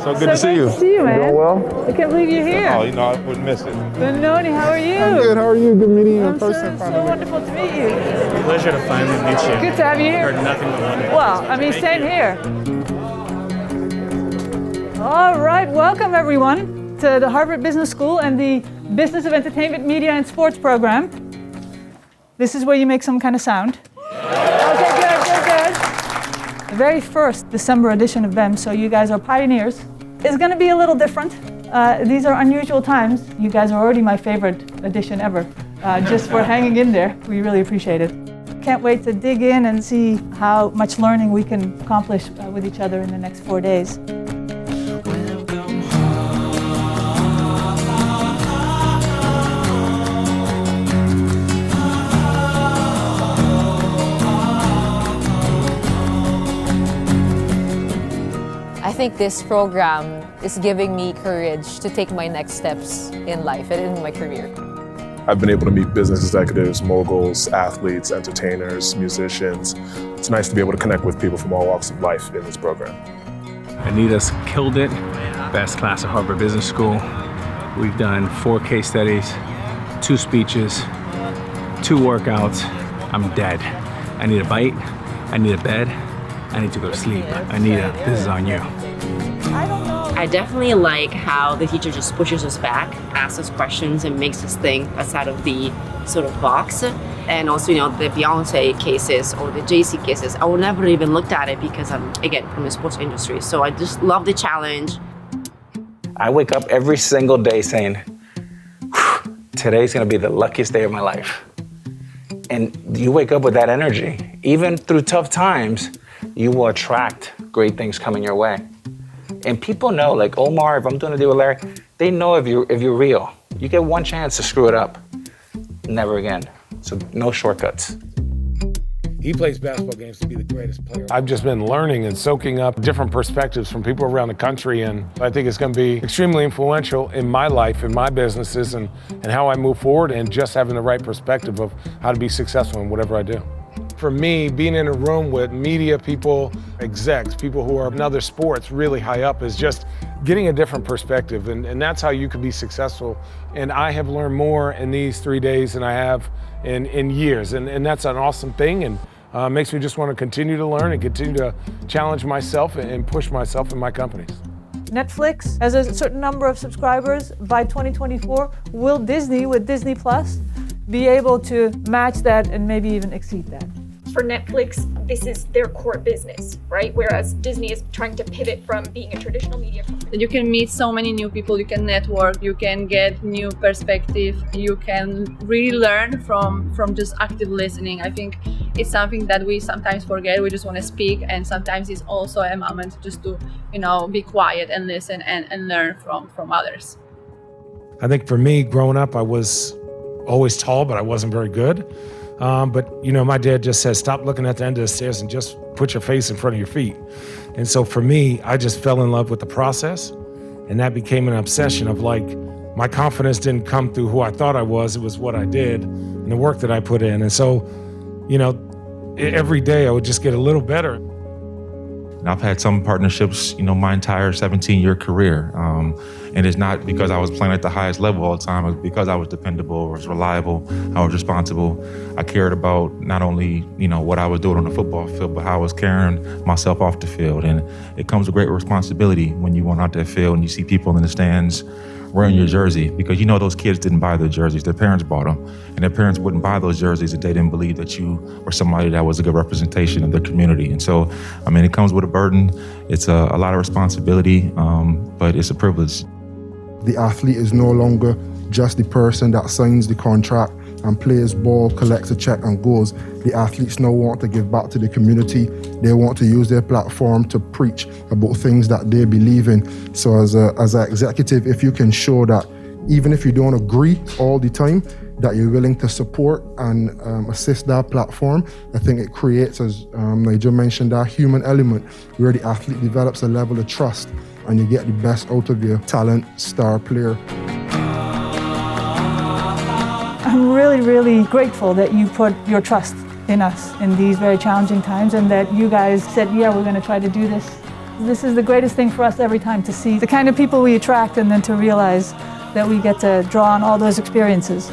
So good to see you. Good to see you, man. You doing well? I can't believe you're here. Oh, I wouldn't miss it. Benoni, how are you? I'm good. How are you? Good meeting you in person. So wonderful to meet you. Pleasure to finally meet you. Good to have you here. Heard nothing but wonderful. Well, same here. All right, welcome everyone to the Harvard Business School and the Business of Entertainment, Media and Sports program. This is where you make some kind of sound. Okay, good. The very first December edition of BEMS, so you guys are pioneers, is going to be a little different. These are unusual times. You guys are already my favorite edition ever. Just for hanging in there, we really appreciate it. Can't wait to dig in and see how much learning we can accomplish with each other in the next 4 days. I think this program is giving me courage to take my next steps in life and in my career. I've been able to meet business executives, moguls, athletes, entertainers, musicians. It's nice to be able to connect with people from all walks of life in this program. Anita's killed it. Best class at Harvard Business School. We've done 4 case studies, 2 speeches, 2 workouts. I'm dead. I need a bite. I need a bed. I need to go to sleep. Anita, this is on you. I definitely like how the teacher just pushes us back, asks us questions, and makes us think outside of the sort of box. And also, the Beyonce cases or the JC cases, I would never even looked at it because I'm, again, from the sports industry. So I just love the challenge. I wake up every single day saying, today's gonna be the luckiest day of my life. And you wake up with that energy. Even through tough times, you will attract great things coming your way. And people know, like Omar, if I'm doing a deal with Larry, they know if you're real. You get one chance to screw it up. Never again. So no shortcuts. He plays basketball games to be the greatest player. I've just been learning and soaking up different perspectives from people around the country, and I think it's going to be extremely influential in my life, in my businesses, and how I move forward, and just having the right perspective of how to be successful in whatever I do. For me, being in a room with media people, execs, people who are in other sports really high up, is just getting a different perspective, and that's how you can be successful. And I have learned more in these 3 days than I have in years, and that's an awesome thing, and makes me just want to continue to learn and continue to challenge myself and push myself in my companies. Netflix has a certain number of subscribers by 2024. Will Disney, with Disney Plus, be able to match that and maybe even exceed that? For Netflix, this is their core business, right? Whereas Disney is trying to pivot from being a traditional media company. You can meet so many new people, you can network, you can get new perspective, you can really learn from just active listening. I think it's something that we sometimes forget. We just want to speak, and sometimes it's also a moment just to, be quiet and listen and learn from others. I think for me, growing up, I was always tall, but I wasn't very good. But my dad just said, stop looking at the end of the stairs and just put your face in front of your feet. And so for me, I just fell in love with the process, and that became an obsession of my confidence didn't come through who I thought I was, it was what I did and the work that I put in. And so, every day I would just get a little better. I've had some partnerships, my entire 17-year career. And it's not because I was playing at the highest level all the time. It was because I was dependable, I was reliable, I was responsible. I cared about not only, what I was doing on the football field, but how I was carrying myself off the field. And it comes with great responsibility when you went out that field and you see people in the stands wearing your jersey, because those kids didn't buy their jerseys, their parents bought them. And their parents wouldn't buy those jerseys if they didn't believe that you were somebody that was a good representation of their community. And so, it comes with a burden. It's a lot of responsibility, but it's a privilege. The athlete is no longer just the person that signs the contract and plays ball, collects a check and goes. The athletes now want to give back to the community. They want to use their platform to preach about things that they believe in. So as an executive, if you can show that even if you don't agree all the time, that you're willing to support and assist that platform, I think it creates, as Nigel mentioned, that human element where the athlete develops a level of trust and you get the best out of your talent star player. I'm really, really grateful that you put your trust in us in these very challenging times, and that you guys said, yeah, we're going to try to do this This is the greatest thing for us every time, to see the kind of people we attract and then to realize that we get to draw on all those experiences.